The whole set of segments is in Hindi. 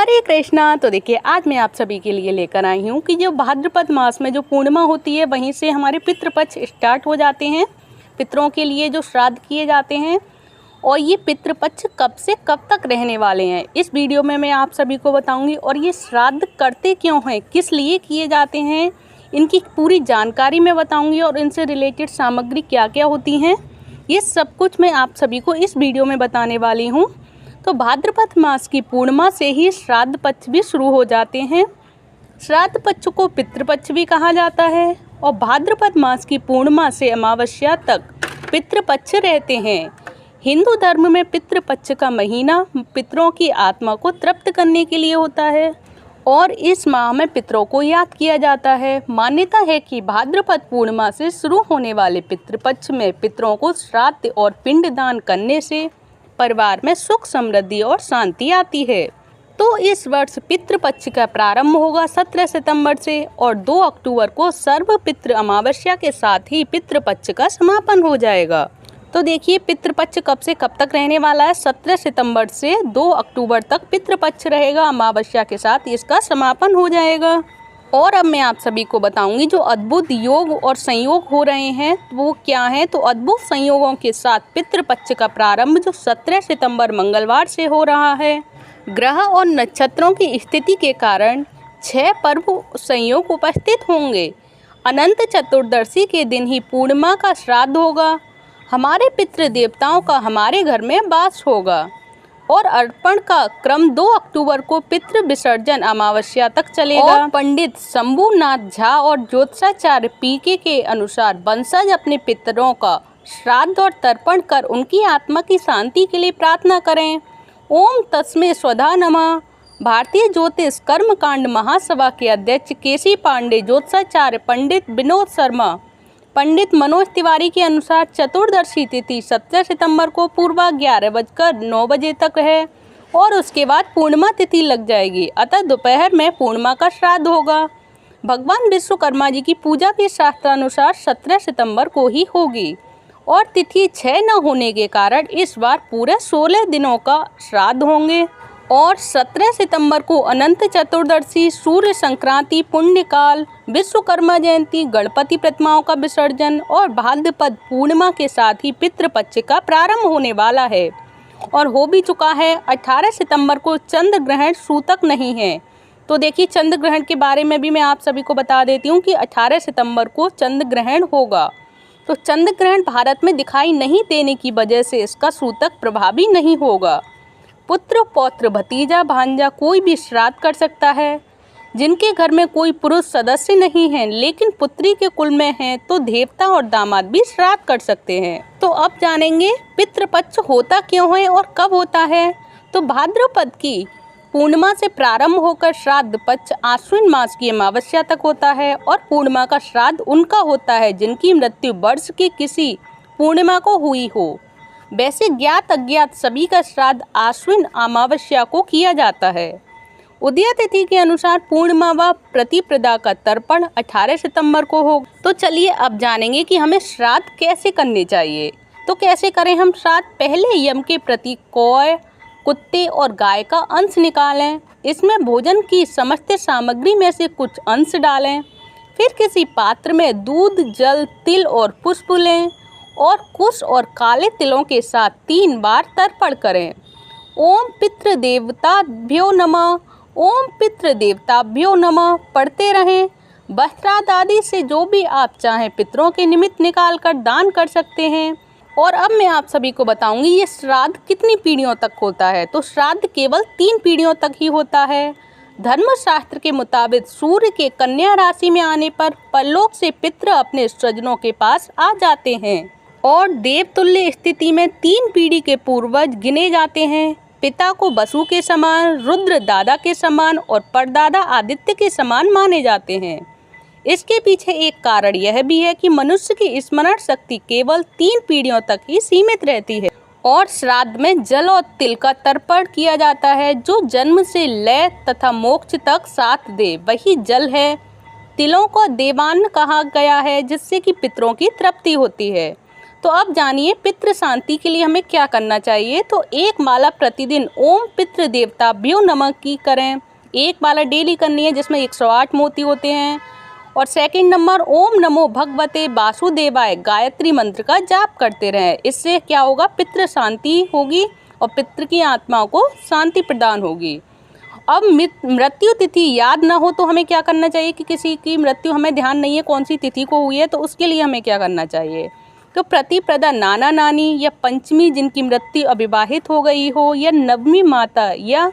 हरे कृष्णा। तो देखिए आज मैं आप सभी के लिए लेकर आई हूँ कि जो भाद्रपद मास में जो पूर्णिमा होती है वहीं से हमारे पितृपक्ष स्टार्ट हो जाते हैं। पितरों के लिए जो श्राद्ध किए जाते हैं और ये पितृपक्ष कब से कब तक रहने वाले हैं, इस वीडियो में मैं आप सभी को बताऊंगी। और ये श्राद्ध करते क्यों हैं, किस लिए किए जाते हैं, इनकी पूरी जानकारी मैं बताऊंगी और इनसे रिलेटेड सामग्री क्या क्या होती हैं, ये सब कुछ मैं आप सभी को इस वीडियो में बताने वाली हूँ। तो भाद्रपद मास की पूर्णिमा से ही श्राद्ध पक्ष भी शुरू हो जाते हैं। श्राद्ध पक्ष को पितृपक्ष भी कहा जाता है और भाद्रपद मास की पूर्णिमा से अमावस्या तक पितृपक्ष रहते हैं। हिंदू धर्म में पितृपक्ष का महीना पितरों की आत्मा को तृप्त करने के लिए होता है और इस माह में पितरों को याद किया जाता है। मान्यता है कि भाद्रपद पूर्णिमा से शुरू होने वाले पितृपक्ष में पितरों को श्राद्ध और पिंडदान करने से परिवार में सुख समृद्धि और शांति आती है। तो इस वर्ष पितृपक्ष का प्रारंभ होगा 17 सितंबर से और 2 अक्टूबर को सर्व पितृ अमावस्या के साथ ही पितृपक्ष का समापन हो जाएगा। तो देखिए पितृपक्ष कब से कब तक रहने वाला है। 17 सितंबर से 2 अक्टूबर तक पितृपक्ष रहेगा, अमावस्या के साथ इसका समापन हो जाएगा। और अब मैं आप सभी को बताऊंगी जो अद्भुत योग और संयोग हो रहे हैं वो क्या हैं। तो अद्भुत संयोगों के साथ पितृपक्ष का प्रारंभ जो 17 सितंबर मंगलवार से हो रहा है। ग्रह और नक्षत्रों की स्थिति के कारण 6 पर्व संयोग उपस्थित होंगे। अनंत चतुर्दशी के दिन ही पूर्णिमा का श्राद्ध होगा। हमारे पितृ देवताओं का हमारे घर में वास होगा और अर्पण का क्रम 2 अक्टूबर को पितृ विसर्जन अमावस्या तक चलेगा। और पंडित शंभुनाथ झा और ज्योतिषाचार्य पीके के अनुसार वंशज अपने पितरों का श्राद्ध और तर्पण कर उनकी आत्मा की शांति के लिए प्रार्थना करें। ओम तस्मै स्वधा नमः। भारतीय ज्योतिष कर्मकांड महासभा के अध्यक्ष केसी पांडे, ज्योतिषाचार्य पंडित विनोद शर्मा, पंडित मनोज तिवारी के अनुसार चतुर्दशी तिथि 17 सितंबर को पूर्वा 11:09 तक है और उसके बाद पूर्णिमा तिथि लग जाएगी। अतः दोपहर में पूर्णिमा का श्राद्ध होगा। भगवान विश्वकर्मा जी की पूजा भी शास्त्रानुसार 17 सितंबर को ही होगी और तिथि 6 न होने के कारण इस बार पूरे 16 दिनों का श्राद्ध होंगे। और 17 सितंबर को अनंत चतुर्दशी, सूर्य संक्रांति, पुण्यकाल, विश्वकर्मा जयंती, गणपति प्रतिमाओं का विसर्जन और भाद्रपद पूर्णिमा के साथ ही पितृपक्ष का प्रारंभ होने वाला है और हो भी चुका है। 18 सितंबर को चंद्र ग्रहण सूतक नहीं है। तो देखिए चंद्र ग्रहण के बारे में भी मैं आप सभी को बता देती हूँ कि 18 सितंबर को चंद्र ग्रहण होगा। तो चंद्र ग्रहण भारत में दिखाई नहीं देने की वजह से इसका सूतक प्रभावी नहीं होगा। पुत्र, पौत्र, भतीजा, भांजा कोई भी श्राद्ध कर सकता है। जिनके घर में कोई पुरुष सदस्य नहीं है लेकिन पुत्री के कुल में है तो देवता और दामाद भी श्राद्ध कर सकते हैं। तो अब जानेंगे पितृपक्ष होता क्यों है और कब होता है। तो भाद्रपद की पूर्णिमा से प्रारंभ होकर श्राद्ध पक्ष आश्विन मास की अमावस्या तक होता है और पूर्णिमा का श्राद्ध उनका होता है जिनकी मृत्यु वर्ष की किसी पूर्णिमा को हुई हो। वैसे ज्ञात अज्ञात सभी का श्राद्ध आश्विन अमावस्या को किया जाता है। उदय तिथि के अनुसार पूर्णिमा व प्रतिपदा का तर्पण 18 सितंबर को हो। तो चलिए अब जानेंगे कि हमें श्राद्ध कैसे करने चाहिए। तो कैसे करें हम श्राद्ध। पहले यम के प्रति कौए, कुत्ते और गाय का अंश निकालें। इसमें भोजन की समस्त सामग्री में से कुछ अंश डालें। फिर किसी पात्र में दूध, जल, तिल और पुष्प लें और कुश और काले तिलों के साथ 3 बार तर्पण करें। ओम पितृदेवताभ्यो नमः, ओम पितृदेवताभ्यो नमः पढ़ते रहें। वस्त्राद आदि से जो भी आप चाहें पितरों के निमित्त निकाल कर दान कर सकते हैं। और अब मैं आप सभी को बताऊंगी ये श्राद्ध कितनी पीढ़ियों तक होता है। तो श्राद्ध केवल 3 पीढ़ियों तक ही होता है। धर्मशास्त्र के मुताबिक सूर्य के कन्या राशि में आने पर परलोक से पितृ अपने स्वजनों के पास आ जाते हैं और देवतुल्य स्थिति में 3 पीढ़ी के पूर्वज गिने जाते हैं। पिता को वसु के समान, रुद्र दादा के समान और परदादा आदित्य के समान माने जाते हैं। इसके पीछे एक कारण यह भी है कि मनुष्य की स्मरण शक्ति केवल 3 पीढ़ियों तक ही सीमित रहती है। और श्राद्ध में जल और तिल का तर्पण किया जाता है। जो जन्म से लय तथा मोक्ष तक साथ दे वही जल है। तिलों को देवान्न कहा गया है जिससे कि पितरों की तृप्ति होती है। तो अब जानिए पितृ शांति के लिए हमें क्या करना चाहिए। तो एक माला प्रतिदिन ओम पितृ देवताभ्यो नमः की करें। एक माला डेली करनी है जिसमें 108 मोती होते हैं। और सेकंड नंबर, ओम नमो भगवते वासुदेवाय गायत्री मंत्र का जाप करते रहें। इससे क्या होगा, पितृ शांति होगी और पितृ की आत्मा को शांति प्रदान होगी। अब मृत्यु तिथि याद ना हो तो हमें क्या करना चाहिए कि किसी की मृत्यु हमें ध्यान नहीं है कौन सी तिथि को हुई है, तो उसके लिए हमें क्या करना चाहिए। तो प्रतिप्रदा नाना नानी या पंचमी जिनकी मृत्यु अविवाहित हो गई हो, या नवमी माता या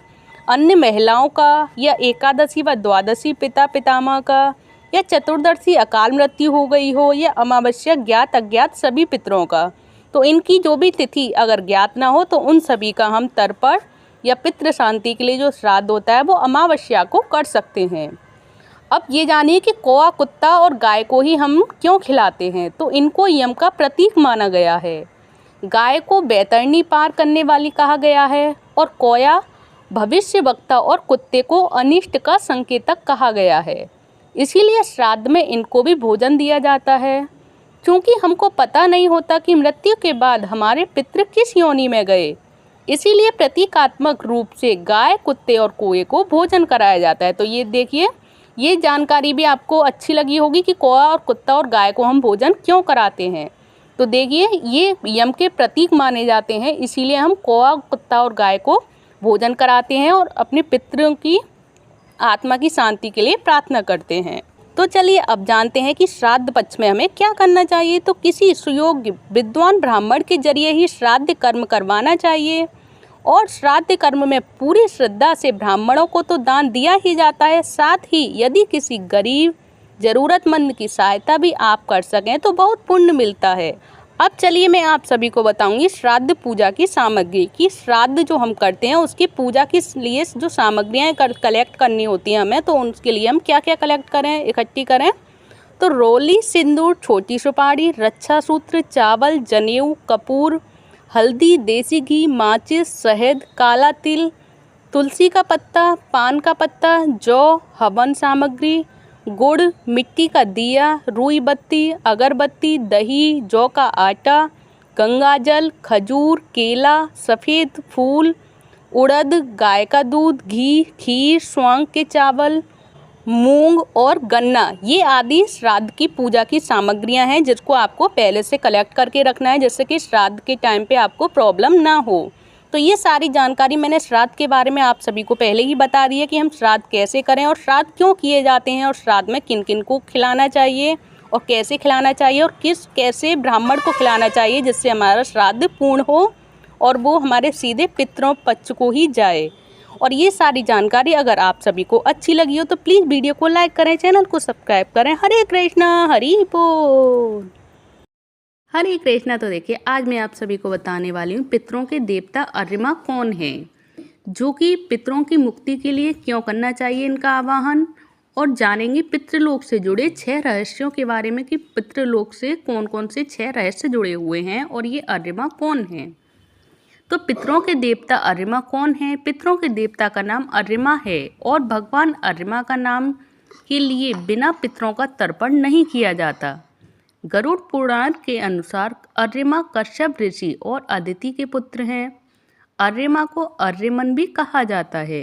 अन्य महिलाओं का, या एकादशी व द्वादशी पिता पितामह का, या चतुर्दशी अकाल मृत्यु हो गई हो, या अमावस्या ज्ञात अज्ञात सभी पितरों का। तो इनकी जो भी तिथि अगर ज्ञात ना हो तो उन सभी का हम तर्पण या पितृ शांति के लिए जो श्राद्ध होता है वो अमावस्या को कर सकते हैं। अब ये जानिए कि कौवा, कुत्ता और गाय को ही हम क्यों खिलाते हैं। तो इनको यम का प्रतीक माना गया है। गाय को बैतरणी पार करने वाली कहा गया है, और कौवा भविष्य वक्ता और कुत्ते को अनिष्ट का संकेतक कहा गया है। इसीलिए श्राद्ध में इनको भी भोजन दिया जाता है। क्योंकि हमको पता नहीं होता कि मृत्यु के बाद हमारे पितृ किस योनि में गए, इसीलिए प्रतीकात्मक रूप से गाय, कुत्ते और कौवे को भोजन कराया जाता है। तो ये देखिए, ये जानकारी भी आपको अच्छी लगी होगी कि कौवा और कुत्ता और गाय को हम भोजन क्यों कराते हैं। तो देखिए, ये यम के प्रतीक माने जाते हैं, इसीलिए हम कौवा, कुत्ता और गाय को भोजन कराते हैं और अपने पितरों की आत्मा की शांति के लिए प्रार्थना करते हैं। तो चलिए अब जानते हैं कि श्राद्ध पक्ष में हमें क्या करना चाहिए। तो किसी सुयोग्य विद्वान ब्राह्मण के जरिए ही श्राद्ध कर्म करवाना चाहिए, और श्राद्ध कर्म में पूरी श्रद्धा से ब्राह्मणों को तो दान दिया ही जाता है, साथ ही यदि किसी गरीब ज़रूरतमंद की सहायता भी आप कर सकें तो बहुत पुण्य मिलता है। अब चलिए मैं आप सभी को बताऊंगी श्राद्ध पूजा की सामग्री की। श्राद्ध जो हम करते हैं उसकी पूजा के लिए जो सामग्रियाँ कलेक्ट करनी होती हैं हमें, तो उसके लिए हम क्या क्या कलेक्ट करें, इकट्ठी करें। तो रोली, सिंदूर, छोटी सुपारी, रक्षा सूत्र, चावल, जनेऊ, कपूर, हल्दी, देसी घी, माचिस, शहद, काला तिल, तुलसी का पत्ता, पान का पत्ता, जौ, हवन सामग्री, गुड़, मिट्टी का दिया, रुई बत्ती, अगरबत्ती, दही, जौ का आटा, गंगाजल, खजूर, केला, सफ़ेद फूल, उड़द, गाय का दूध, घी, खीर, स्वांग के चावल, मूंग और गन्ना, ये आदि श्राद्ध की पूजा की सामग्रियां हैं जिसको आपको पहले से कलेक्ट करके रखना है, जिससे कि श्राद्ध के टाइम पे आपको प्रॉब्लम ना हो। तो ये सारी जानकारी मैंने श्राद्ध के बारे में आप सभी को पहले ही बता दी है कि हम श्राद्ध कैसे करें और श्राद्ध क्यों किए जाते हैं, और श्राद्ध में किन किन को खिलाना चाहिए और कैसे खिलाना चाहिए, और कैसे ब्राह्मण को खिलाना चाहिए जिससे हमारा श्राद्ध पूर्ण हो और वो हमारे सीधे पितरों पक्ष को ही जाए। और ये सारी जानकारी अगर आप सभी को अच्छी लगी हो तो प्लीज़ वीडियो को लाइक करें, चैनल को सब्सक्राइब करें। हरे कृष्णा, हरि बोल। हरे कृष्णा। तो देखिए, आज मैं आप सभी को बताने वाली हूँ पितरों के देवता अर्यमा कौन हैं, जो कि पितरों की मुक्ति के लिए क्यों करना चाहिए इनका आवाहन, और जानेंगे पितृलोक से जुड़े 6 रहस्यों के बारे में कि पितृलोक से कौन कौन से 6 रहस्य जुड़े हुए हैं और ये अर्यमा कौन हैं। तो पितरों के देवता अर्यमा कौन हैं। पितरों के देवता का नाम अर्यमा है, और भगवान अर्यमा का नाम के लिए बिना पितरों का तर्पण नहीं किया जाता। गरुड़ पुराण के अनुसार अर्यमा कश्यप ऋषि और अदिति के पुत्र हैं। अर्यमा को अर्यमन भी कहा जाता है।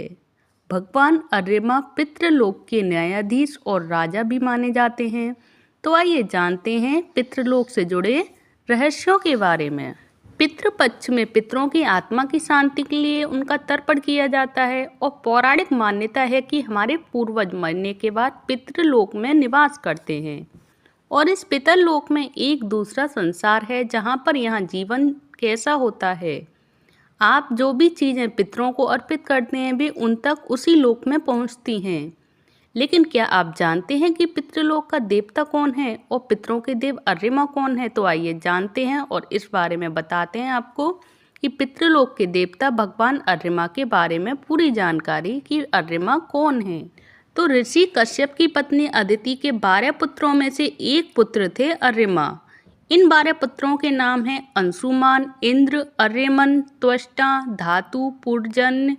भगवान अर्यमा पितृलोक के न्यायाधीश और राजा भी माने जाते हैं। तो आइए जानते हैं पितृलोक से जुड़े रहस्यों के बारे में। पितृपक्ष में पितरों की आत्मा की शांति के लिए उनका तर्पण किया जाता है, और पौराणिक मान्यता है कि हमारे पूर्वज मरने के बाद पितृलोक में निवास करते हैं, और इस पितरलोक में एक दूसरा संसार है जहाँ पर यहाँ जीवन कैसा होता है। आप जो भी चीज़ें पितरों को अर्पित करते हैं वे उन तक उसी लोक में पहुँचती हैं। लेकिन क्या आप जानते हैं कि पितृलोक का देवता कौन है और पितरों के देव अर्यमा कौन है। तो आइए जानते हैं और इस बारे में बताते हैं आपको कि पितृलोक के देवता भगवान अर्यमा के बारे में पूरी जानकारी कि अर्यमा कौन है। तो ऋषि कश्यप की पत्नी अदिति के 12 पुत्रों में से एक पुत्र थे अर्यमा। इन 12 पुत्रों के नाम हैं अंशुमान, इंद्र, अर्यमन, त्वष्टा, धातु, पूर्जन्य,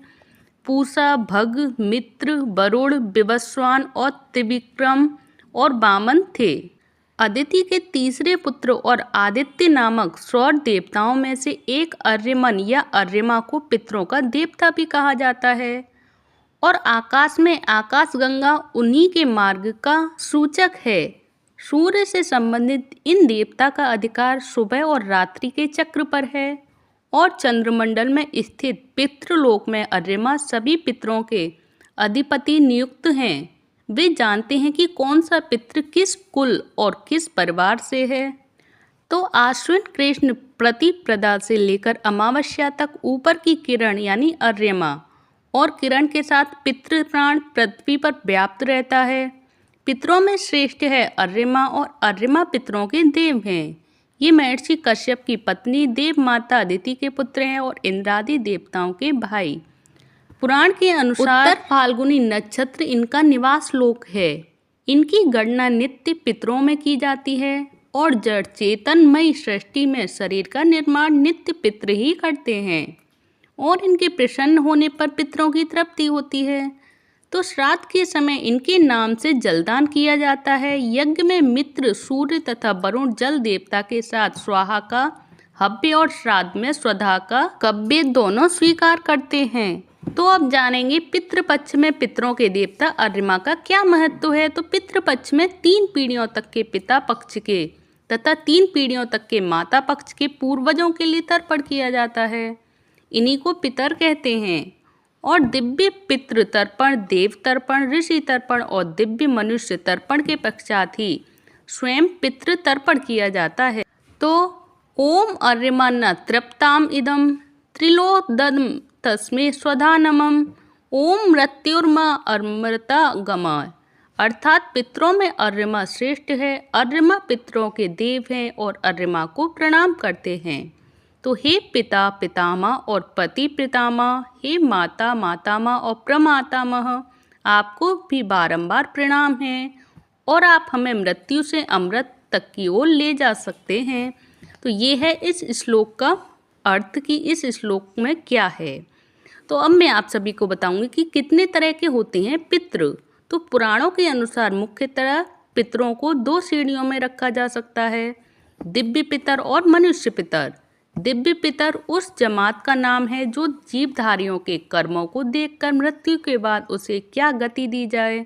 पूषा, भग, मित्र, वरुण, विवस्वान और त्रिविक्रम और वामन थे। अदिति के तीसरे पुत्र और आदित्य नामक सौर देवताओं में से एक अर्यमन या अर्यमा को पितरों का देवता भी कहा जाता है। और आकाश में आकाशगंगा उन्हीं के मार्ग का सूचक है। सूर्य से संबंधित इन देवता का अधिकार सुबह और रात्रि के चक्र पर है। और चंद्रमंडल में स्थित पितृलोक में अर्यमा सभी पितरों के अधिपति नियुक्त हैं। वे जानते हैं कि कौन सा पितृ किस कुल और किस परिवार से है। तो आश्विन कृष्ण प्रतिपदा से लेकर अमावस्या तक ऊपर की किरण यानी अर्यमा और किरण के साथ पितृ प्राण पृथ्वी पर व्याप्त रहता है। पितरों में श्रेष्ठ है अर्यमा और अर्यमा पितरों के देव हैं। ये महर्षि कश्यप की पत्नी देव माता अदिति के पुत्र हैं और इंद्रादि देवताओं के भाई। पुराण के अनुसार उत्तर फाल्गुनी नक्षत्र इनका निवास लोक है। इनकी गणना नित्य पितरों में की जाती है और जड़ चेतनमयी सृष्टि में शरीर का निर्माण नित्य पितर ही करते हैं और इनके प्रसन्न होने पर पितरों की तृप्ति होती है। तो श्राद्ध के समय इनके नाम से जलदान किया जाता है। यज्ञ में मित्र, सूर्य तथा वरुण जल देवता के साथ स्वाहा का हव्य और श्राद्ध में स्वधा का कव्य दोनों स्वीकार करते हैं। तो अब जानेंगे पितृपक्ष में पितरों के देवता अर्यमा का क्या महत्व है। तो पितृपक्ष में 3 पीढ़ियों तक के पिता पक्ष के तथा 3 पीढ़ियों तक के माता पक्ष के पूर्वजों के लिए तर्पण किया जाता है। इन्हीं को पितर कहते हैं। और दिव्य पितृ तर्पण, देव तर्पण, ऋषि तर्पण और दिव्य मनुष्य तर्पण के पश्चात ही स्वयं पितृ तर्पण किया जाता है। तो ओम अर्यमा न तृप्ताम इदम त्रिलोदम तस्मे स्वधा नमः ओम मृत्युर्मा अमृता गमा। अर्थात पितरों में अर्यमा श्रेष्ठ है। अर्यमा पितरों के देव हैं और अर्यमा को प्रणाम करते हैं। तो हे पिता पितामह और पति पितामह, हे माता मातामह और प्रमातामह, आपको भी बारंबार प्रणाम है और आप हमें मृत्यु से अमृत तक की ओर ले जा सकते हैं। तो ये है इस श्लोक का अर्थ कि इस श्लोक में क्या है। तो अब मैं आप सभी को बताऊंगी कि कितने तरह के होते हैं पितृ। तो पुराणों के अनुसार मुख्यतः पितरों को 2 श्रेणियों में रखा जा सकता है, दिव्य पितर और मनुष्य पितर। दिव्य पितर उस जमात का नाम है जो जीवधारियों के कर्मों को देखकर मृत्यु के बाद उसे क्या गति दी जाए,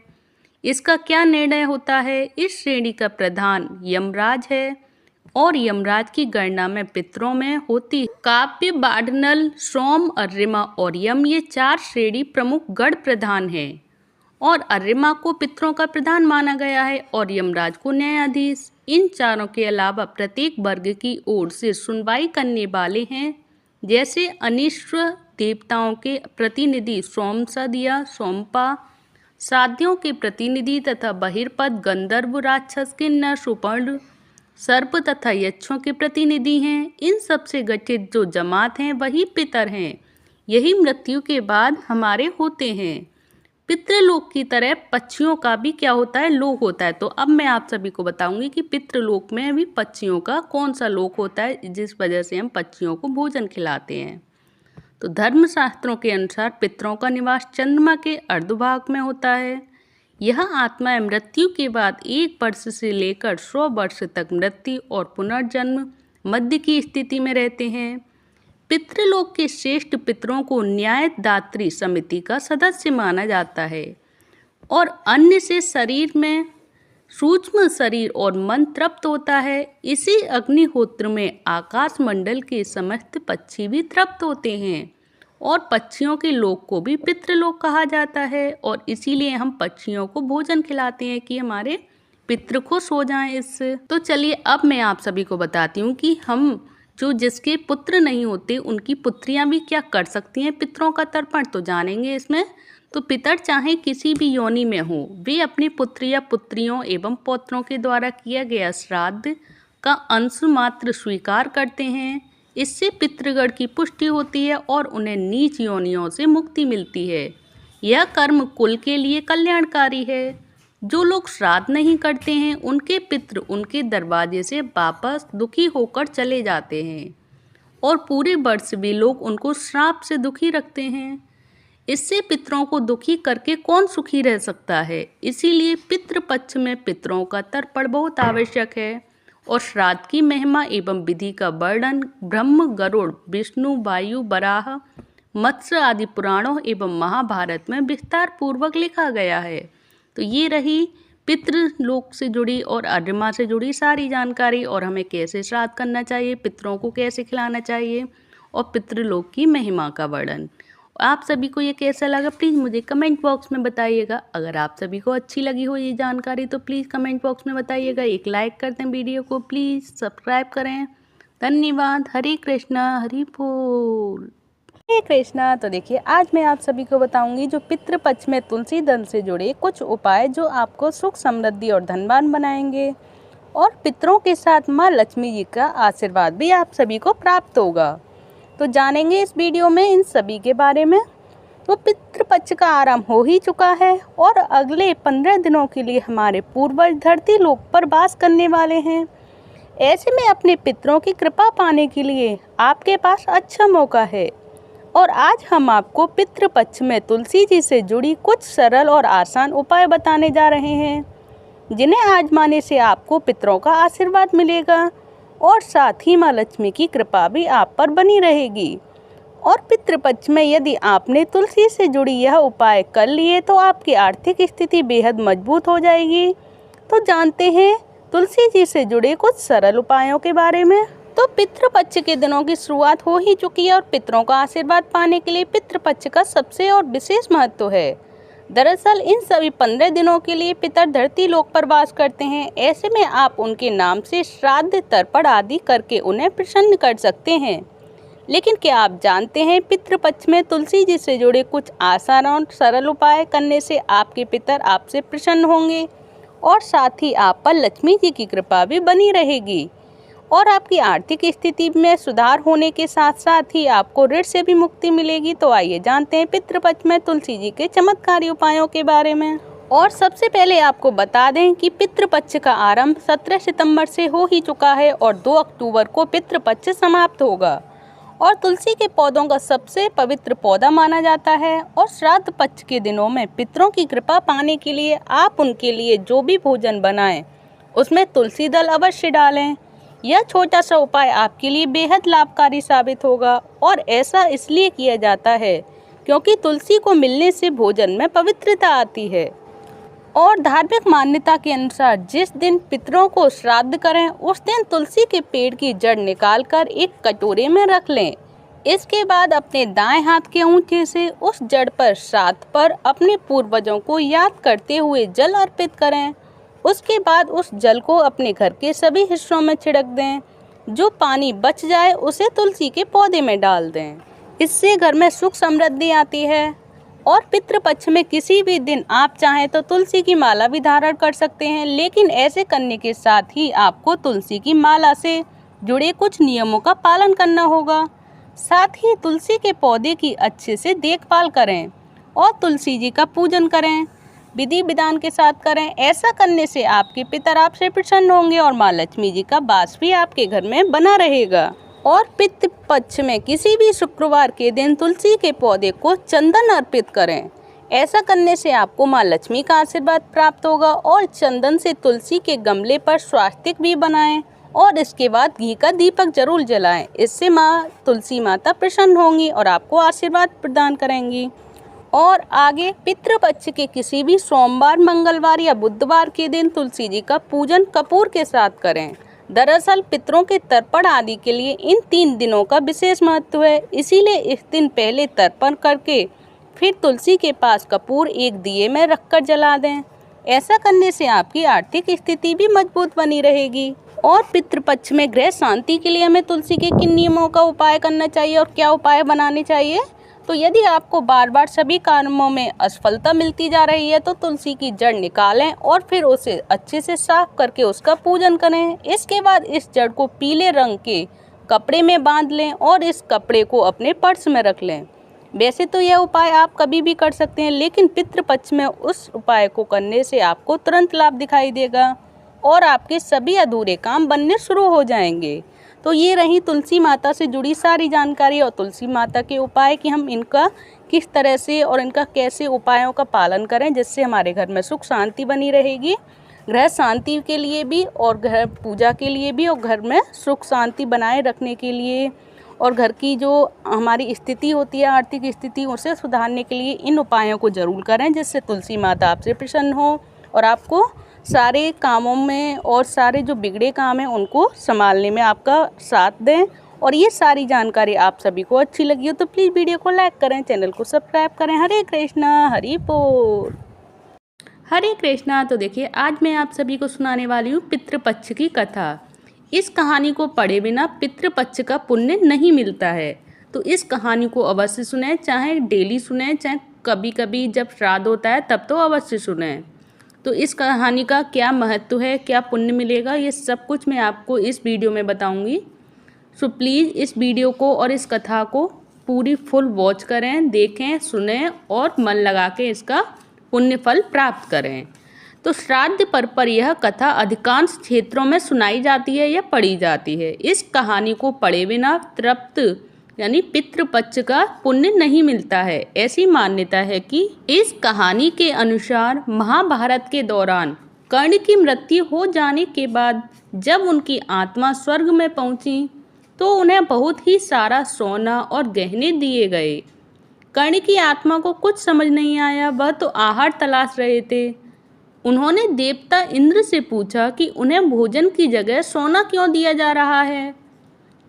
इसका क्या निर्णय होता है। इस श्रेणी का प्रधान यमराज है और यमराज की गणना में पितरों में होती काव्य, बाढ़नल, सोम, अर्यमा और यम, ये 4 श्रेणी प्रमुख गण प्रधान हैं। और अर्यमा को पितरों का प्रधान माना गया है और यमराज को न्यायाधीश। इन चारों के अलावा प्रत्येक वर्ग की ओर से सुनवाई करने वाले हैं, जैसे अनिश्वर देवताओं के प्रतिनिधि सोमसद या सोमपा, साध्यों के प्रतिनिधि तथा बहिर्पद गंधर्व, राक्षस, किन्नर, सुपर्ण, सर्प तथा यक्षों के प्रतिनिधि हैं। इन सबसे गठित जो जमात हैं वही पितर हैं। यही मृत्यु के बाद हमारे होते हैं। पितृलोक की तरह पक्षियों का भी क्या होता है, लोक होता है। तो अब मैं आप सभी को बताऊंगी कि पितृलोक में भी पक्षियों का कौन सा लोक होता है, जिस वजह से हम पक्षियों को भोजन खिलाते हैं। तो धर्मशास्त्रों के अनुसार पितरों का निवास चंद्रमा के अर्धभाग में होता है। यह आत्माएं मृत्यु के बाद 1 वर्ष से लेकर 100 वर्ष तक मृत्यु और पुनर्जन्म मध्य की स्थिति में रहते हैं। पितृलोक के श्रेष्ठ पितरों को न्यायदात्री समिति का सदस्य माना जाता है और अन्य से शरीर में सूक्ष्म शरीर और मन तृप्त होता है। इसी अग्निहोत्र में आकाश मंडल के समस्त पक्षी भी तृप्त होते हैं और पक्षियों के लोक को भी पितृलोक कहा जाता है। और इसीलिए हम पक्षियों को भोजन खिलाते हैं कि हमारे पितृ खुश हो जाएं इससे। तो चलिए अब मैं आप सभी को बताती हूँ कि हम जो जिसके पुत्र नहीं होते उनकी पुत्रियां भी क्या कर सकती हैं पितरों का तर्पण, तो जानेंगे इसमें। तो पितर चाहे किसी भी योनि में हो, वे अपनी पुत्र या पुत्रियों एवं पौत्रों के द्वारा किया गया श्राद्ध का अंश मात्र स्वीकार करते हैं। इससे पितृगण की पुष्टि होती है और उन्हें नीच योनियों से मुक्ति मिलती है। यह कर्म कुल के लिए कल्याणकारी है। जो लोग श्राद्ध नहीं करते हैं उनके पितृ उनके दरवाजे से वापस दुखी होकर चले जाते हैं और पूरे वर्ष भी लोग उनको श्राप से दुखी रखते हैं। इससे पितरों को दुखी करके कौन सुखी रह सकता है। इसीलिए पितृपक्ष में पितरों का तर्पण बहुत आवश्यक है। और श्राद्ध की महिमा एवं विधि का वर्णन ब्रह्म, गरुड़, विष्णु, वायु, वराह, मत्स्य आदि पुराणों एवं महाभारत में विस्तार पूर्वक लिखा गया है। तो ये रही पितृलोक से जुड़ी और अर्यमा से जुड़ी सारी जानकारी, और हमें कैसे श्राद्ध करना चाहिए, पितरों को कैसे खिलाना चाहिए, और पितृलोक की महिमा का वर्णन। आप सभी को ये कैसा लगा प्लीज़ मुझे कमेंट बॉक्स में बताइएगा। अगर आप सभी को अच्छी लगी हो ये जानकारी तो प्लीज़ कमेंट बॉक्स में बताइएगा। एक लाइक कर दें वीडियो को, प्लीज़ सब्सक्राइब करें। धन्यवाद। हरे कृष्णा, हरि बोल। हरे कृष्णा। तो देखिए आज मैं आप सभी को बताऊंगी जो पितृपक्ष में तुलसी दल से जुड़े कुछ उपाय जो आपको सुख, समृद्धि और धनवान बनाएंगे, और पितरों के साथ माँ लक्ष्मी जी का आशीर्वाद भी आप सभी को प्राप्त होगा। तो जानेंगे इस वीडियो में इन सभी के बारे में। तो पितृपक्ष का आरंभ हो ही चुका है और अगले 15 दिनों के लिए हमारे पूर्वज धरती लोक पर वास करने वाले हैं। ऐसे में अपने पितरों की कृपा पाने के लिए आपके पास अच्छा मौका है। और आज हम आपको पितृपक्ष में तुलसी जी से जुड़ी कुछ सरल और आसान उपाय बताने जा रहे हैं, जिन्हें आजमाने से आपको पितरों का आशीर्वाद मिलेगा और साथ ही माँ लक्ष्मी की कृपा भी आप पर बनी रहेगी। और पितृपक्ष में यदि आपने तुलसी से जुड़ी यह उपाय कर लिए तो आपकी आर्थिक स्थिति बेहद मजबूत हो जाएगी। तो जानते हैं तुलसी जी से जुड़े कुछ सरल उपायों के बारे में। तो पितृपक्ष के दिनों की शुरुआत हो ही चुकी है और पितरों का आशीर्वाद पाने के लिए पितृपक्ष का सबसे और विशेष महत्व है। दरअसल इन सभी 15 दिनों के लिए पितर धरती लोक पर वास करते हैं। ऐसे में आप उनके नाम से श्राद्ध, तर्पण आदि करके उन्हें प्रसन्न कर सकते हैं। लेकिन क्या आप जानते हैं पितृपक्ष में तुलसी जी से जुड़े कुछ आसान और सरल उपाय करने से आपके पितर आपसे प्रसन्न होंगे और साथ ही आप पर लक्ष्मी जी की कृपा भी बनी रहेगी और आपकी आर्थिक स्थिति में सुधार होने के साथ साथ ही आपको ऋण से भी मुक्ति मिलेगी। तो आइए जानते हैं पितृपक्ष में तुलसी जी के चमत्कारी उपायों के बारे में। और सबसे पहले आपको बता दें कि पितृपक्ष का आरंभ 17 सितंबर से हो ही चुका है और 2 अक्टूबर को पितृपक्ष समाप्त होगा। और तुलसी के पौधों का सबसे पवित्र पौधा माना जाता है। और श्राद्ध पक्ष के दिनों में पितरों की कृपा पाने के लिए आप उनके लिए जो भी भोजन बनाएं उसमें तुलसी दल अवश्य डालें। यह छोटा सा उपाय आपके लिए बेहद लाभकारी साबित होगा और ऐसा इसलिए किया जाता है क्योंकि तुलसी को मिलने से भोजन में पवित्रता आती है। और धार्मिक मान्यता के अनुसार जिस दिन पितरों को श्राद्ध करें उस दिन तुलसी के पेड़ की जड़ निकालकर एक कटोरे में रख लें। इसके बाद अपने दाएं हाथ के अंगूठे से उस जड़ पर श्राद्ध पर अपने पूर्वजों को याद करते हुए जल अर्पित करें। उसके बाद उस जल को अपने घर के सभी हिस्सों में छिड़क दें। जो पानी बच जाए उसे तुलसी के पौधे में डाल दें। इससे घर में सुख समृद्धि आती है। और पितृपक्ष में किसी भी दिन आप चाहें तो तुलसी की माला भी धारण कर सकते हैं, लेकिन ऐसे करने के साथ ही आपको तुलसी की माला से जुड़े कुछ नियमों का पालन करना होगा। साथ ही तुलसी के पौधे की अच्छे से देखभाल करें और तुलसी जी का पूजन करें, विधि विधान के साथ करें। ऐसा करने से आपके पितर आपसे प्रसन्न होंगे और माँ लक्ष्मी जी का वास भी आपके घर में बना रहेगा। और पितृपक्ष में किसी भी शुक्रवार के दिन तुलसी के पौधे को चंदन अर्पित करें। ऐसा करने से आपको माँ लक्ष्मी का आशीर्वाद प्राप्त होगा। और चंदन से तुलसी के गमले पर स्वास्तिक भी बनाएं और इसके बाद घी का दीपक जरूर जलाएं। इससे माँ तुलसी माता प्रसन्न होंगी और आपको आशीर्वाद प्रदान करेंगी। और आगे पितृपक्ष के किसी भी सोमवार, मंगलवार या बुधवार के दिन तुलसी जी का पूजन कपूर के साथ करें। दरअसल पितरों के तर्पण आदि के लिए इन 3 दिनों का विशेष महत्व है। इसीलिए इस दिन पहले तर्पण करके फिर तुलसी के पास कपूर एक दिए में रखकर जला दें। ऐसा करने से आपकी आर्थिक स्थिति भी मजबूत बनी रहेगी। और पितृपक्ष में गृह शांति के लिए हमें तुलसी के किन नियमों का उपाय करना चाहिए और क्या उपाय बनाने चाहिए। तो यदि आपको बार बार सभी कामों में असफलता मिलती जा रही है तो तुलसी की जड़ निकालें और फिर उसे अच्छे से साफ करके उसका पूजन करें। इसके बाद इस जड़ को पीले रंग के कपड़े में बांध लें और इस कपड़े को अपने पर्स में रख लें। वैसे तो यह उपाय आप कभी भी कर सकते हैं, लेकिन पितृपक्ष में उस उपाय को करने से आपको तुरंत लाभ दिखाई देगा और आपके सभी अधूरे काम बनने शुरू हो जाएंगे। तो ये रही तुलसी माता से जुड़ी सारी जानकारी और तुलसी माता के उपाय कि हम इनका किस तरह से और इनका कैसे उपायों का पालन करें जिससे हमारे घर में सुख शांति बनी रहेगी, गृह शांति के लिए भी और घर पूजा के लिए भी और घर में सुख शांति बनाए रखने के लिए और घर की जो हमारी स्थिति होती है आर्थिक स्थिति उसे सुधारने के लिए इन उपायों को ज़रूर करें जिससे तुलसी माता आपसे प्रसन्न हो और आपको सारे कामों में और सारे जो बिगड़े काम हैं उनको संभालने में आपका साथ दें। और ये सारी जानकारी आप सभी को अच्छी लगी हो तो प्लीज़ वीडियो को लाइक करें, चैनल को सब्सक्राइब करें। हरे कृष्णा, हरि बोल। हरे कृष्णा। तो देखिए आज मैं आप सभी को सुनाने वाली हूँ पितृपक्ष की कथा। इस कहानी को पढ़े बिना पितृपक्ष का पुण्य नहीं मिलता है, तो इस कहानी को अवश्य सुनें, चाहे डेली सुनें चाहे कभी कभी जब श्राद्ध होता है तब तो अवश्य सुनें। तो इस कहानी का क्या महत्व है, क्या पुण्य मिलेगा, ये सब कुछ मैं आपको इस वीडियो में बताऊंगी। सो प्लीज़ इस वीडियो को और इस कथा को पूरी फुल वॉच करें, देखें, सुनें और मन लगा के इसका पुण्य फल प्राप्त करें। तो श्राद्ध पर्व पर यह कथा अधिकांश क्षेत्रों में सुनाई जाती है या पढ़ी जाती है। इस कहानी को पढ़े बिना तृप्त यानी पितृपक्ष का पुण्य नहीं मिलता है। ऐसी मान्यता है कि इस कहानी के अनुसार महाभारत के दौरान कर्ण की मृत्यु हो जाने के बाद जब उनकी आत्मा स्वर्ग में पहुंची तो उन्हें बहुत ही सारा सोना और गहने दिए गए। कर्ण की आत्मा को कुछ समझ नहीं आया, वह तो आहार तलाश रहे थे। उन्होंने देवता इंद्र से पूछा कि उन्हें भोजन की जगह सोना क्यों दिया जा रहा है।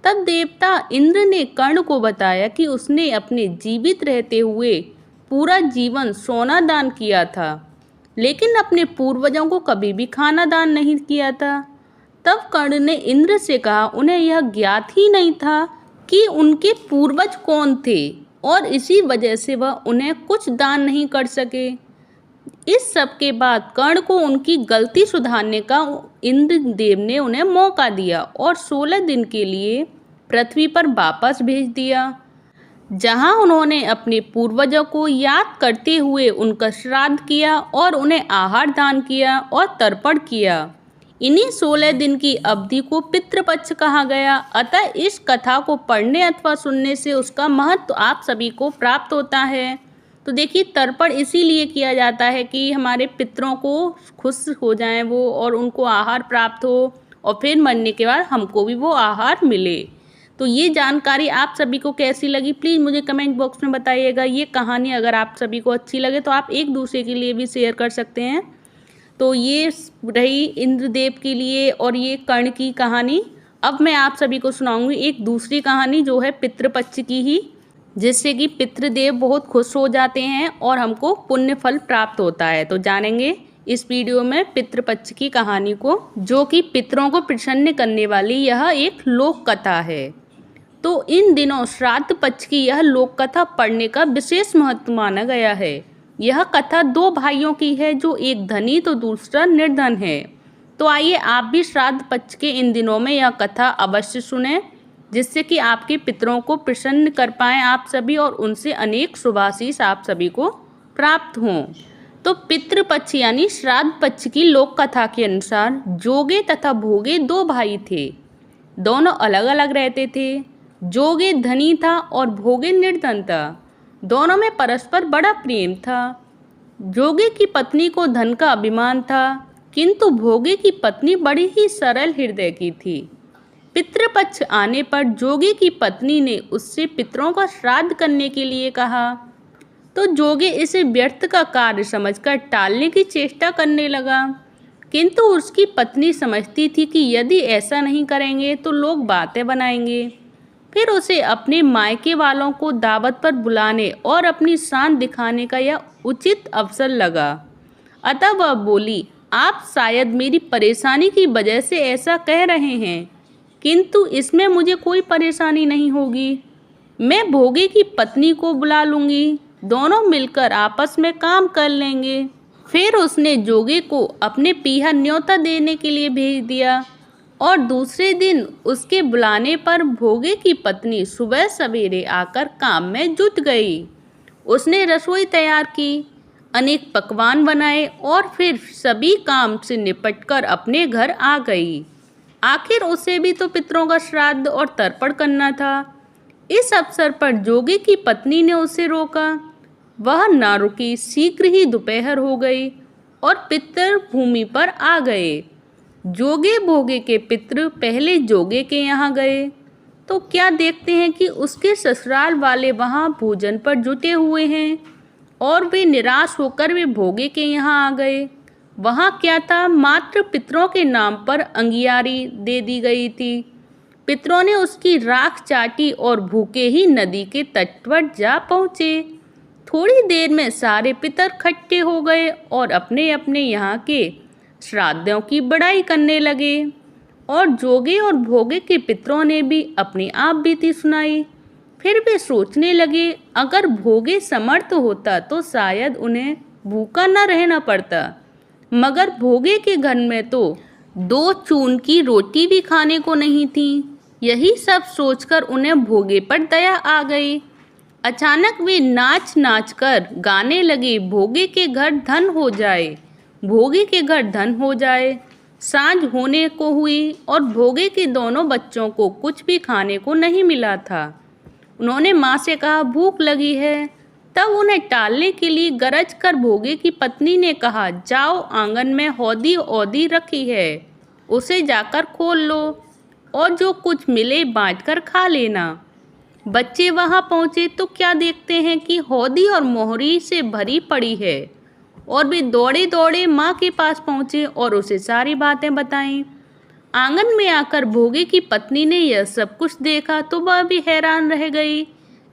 तब देवता इंद्र ने कर्ण को बताया कि उसने अपने जीवित रहते हुए पूरा जीवन सोना दान किया था, लेकिन अपने पूर्वजों को कभी भी खाना दान नहीं किया था। तब कर्ण ने इंद्र से कहा उन्हें यह ज्ञात ही नहीं था कि उनके पूर्वज कौन थे और इसी वजह से वह उन्हें कुछ दान नहीं कर सके। इस सब के बाद कर्ण को उनकी गलती सुधारने का इंद्र देव ने उन्हें मौका दिया और 16 दिन के लिए पृथ्वी पर वापस भेज दिया, जहां उन्होंने अपने पूर्वजों को याद करते हुए उनका श्राद्ध किया और उन्हें आहार दान किया और तर्पण किया। इन्हीं 16 दिन की अवधि को पितृपक्ष कहा गया। अतः इस कथा को पढ़ने अथवा सुनने से उसका महत्व आप सभी को प्राप्त होता है। तो देखिए तर्पण इसीलिए किया जाता है कि हमारे पितरों को खुश हो जाएं वो और उनको आहार प्राप्त हो और फिर मरने के बाद हमको भी वो आहार मिले। तो ये जानकारी आप सभी को कैसी लगी प्लीज़ मुझे कमेंट बॉक्स में बताइएगा। ये कहानी अगर आप सभी को अच्छी लगे तो आप एक दूसरे के लिए भी शेयर कर सकते हैं। तो ये रही इंद्रदेव के लिए और ये कर्ण की कहानी। अब मैं आप सभी को सुनाऊंगी एक दूसरी कहानी जो है पितृपक्ष की ही, जिससे कि पितृदेव बहुत खुश हो जाते हैं और हमको पुण्य फल प्राप्त होता है। तो जानेंगे इस वीडियो में पितृपक्ष की कहानी को, जो कि पितरों को प्रसन्न करने वाली यह एक लोक कथा है। तो इन दिनों श्राद्ध पक्ष की यह लोक कथा पढ़ने का विशेष महत्व माना गया है। यह कथा 2 भाइयों की है, जो एक धनी तो दूसरा निर्धन है। तो आइए आप भी श्राद्ध पक्ष के इन दिनों में यह कथा अवश्य सुनें, जिससे कि आपके पितरों को प्रसन्न कर पाएँ आप सभी और उनसे अनेक शुभाशीष आप सभी को प्राप्त हों। तो पितृपक्ष यानी श्राद्ध पक्ष की लोक कथा के अनुसार जोगे तथा भोगे 2 भाई थे। दोनों अलग अलग रहते थे। जोगे धनी था और भोगे निर्धन था। दोनों में परस्पर बड़ा प्रेम था। जोगे की पत्नी को धन का अभिमान था, किंतु भोगे की पत्नी बड़ी ही सरल हृदय की थी। पितृपक्ष आने पर जोगे की पत्नी ने उससे पितरों का श्राद्ध करने के लिए कहा, तो जोगे इसे व्यर्थ का कार्य समझकर टालने की चेष्टा करने लगा, किंतु उसकी पत्नी समझती थी कि यदि ऐसा नहीं करेंगे तो लोग बातें बनाएंगे। फिर उसे अपने मायके वालों को दावत पर बुलाने और अपनी शान दिखाने का यह उचित अवसर लगा। अतः वह बोली, आप शायद मेरी परेशानी की वजह से ऐसा कह रहे हैं, किंतु इसमें मुझे कोई परेशानी नहीं होगी। मैं भोगे की पत्नी को बुला लूँगी, दोनों मिलकर आपस में काम कर लेंगे। फिर उसने जोगे को अपने पीहर न्योता देने के लिए भेज दिया और दूसरे दिन उसके बुलाने पर भोगे की पत्नी सुबह सवेरे आकर काम में जुट गई। उसने रसोई तैयार की, अनेक पकवान बनाए और फिर सभी काम से निपटकर अपने घर आ गई। आखिर उसे भी तो पितरों का श्राद्ध और तर्पण करना था। इस अवसर पर जोगी की पत्नी ने उसे रोका। वह ना रुकी। शीघ्र ही दोपहर हो गई और पितर भूमि पर आ गए। जोगे भोगे के पितृ पहले जोगे के यहाँ गए तो क्या देखते हैं कि उसके ससुराल वाले वहाँ भोजन पर जुटे हुए हैं और वे निराश होकर वे भोगे के यहाँ आ गए। वहाँ क्या था, मात्र पितरों के नाम पर अंगियारी दे दी गई थी। पितरों ने उसकी राख चाटी और भूखे ही नदी के तट पर जा पहुँचे। थोड़ी देर में सारे पितर इकट्ठे हो गए और अपने अपने यहाँ के श्राद्धों की बड़ाई करने लगे और जोगे और भोगे के पितरों ने भी अपनी आप बीती सुनाई। फिर वे सोचने लगे, अगर भोगे समर्थ होता तो शायद उन्हें भूखा न रहना पड़ता, मगर भोगे के घर में तो 2 चून की रोटी भी खाने को नहीं थी। यही सब सोचकर उन्हें भोगे पर दया आ गई। अचानक वे नाच नाच कर गाने लगे, भोगे के घर धन हो जाए, भोगे के घर धन हो जाए। सांझ होने को हुई और भोगे के दोनों बच्चों को कुछ भी खाने को नहीं मिला था। उन्होंने माँ से कहा, भूख लगी है। तब उन्हें टालने के लिए गरज कर भोगे की पत्नी ने कहा, जाओ, आंगन में हौदी औदी रखी है, उसे जाकर खोल लो और जो कुछ मिले बांट कर खा लेना। बच्चे वहाँ पहुँचे तो क्या देखते हैं कि हौदी और मोहरी से भरी पड़ी है और वे दौड़े दौड़े माँ के पास पहुँचे और उसे सारी बातें बताईं। आंगन में आकर भोगे की पत्नी ने यह सब कुछ देखा तो वह भी हैरान रह गई।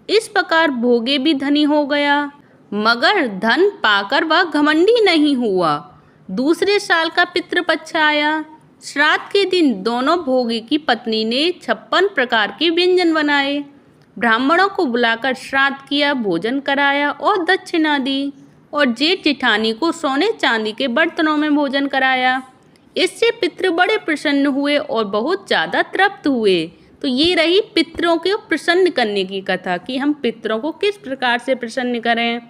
इस प्रकार भोगे भी धनी हो गया, मगर धन पाकर वह घमंडी नहीं हुआ। दूसरे साल का पितृपक्ष आया। श्राद्ध के दिन दोनों भोगे की पत्नी ने 56 प्रकार के व्यंजन बनाए। ब्राह्मणों को बुलाकर श्राद्ध किया, भोजन कराया और दक्षिणा दी और जेठ जेठानी को सोने चांदी के बर्तनों में भोजन कराया। इससे पितृ बड़े प्रसन्न हुए और बहुत ज़्यादा तृप्त हुए। तो ये रही पितरों को प्रसन्न करने की कथा कि हम पितरों को किस प्रकार से प्रसन्न करें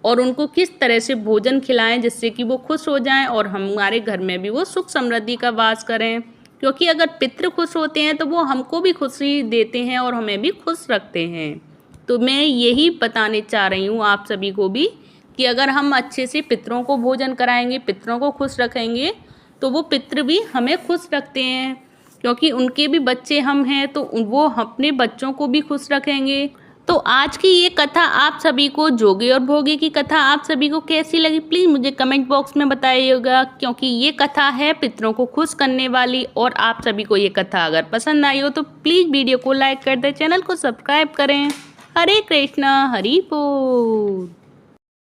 और उनको किस तरह से भोजन खिलाएं जिससे कि वो खुश हो जाएं और हमारे घर में भी वो सुख समृद्धि का वास करें। क्योंकि अगर पितृ खुश होते हैं तो वो हमको भी खुशी देते हैं और हमें भी खुश रखते हैं। तो मैं यही बताने चाह रही हूँ आप सभी को भी कि अगर हम अच्छे से पितरों को भोजन कराएंगे, पितरों को खुश रखेंगे, तो वो पितृ भी हमें खुश रखते हैं। क्योंकि उनके भी बच्चे हम हैं तो वो अपने बच्चों को भी खुश रखेंगे। तो आज की ये कथा आप सभी को, जोगे और भोगे की कथा आप सभी को कैसी लगी प्लीज़ मुझे कमेंट बॉक्स में बताइएगा। क्योंकि ये कथा है पितरों को खुश करने वाली। और आप सभी को ये कथा अगर पसंद आई हो तो प्लीज़ वीडियो को लाइक कर दें, चैनल को सब्सक्राइब करें। हरे कृष्णा, हरि बोल।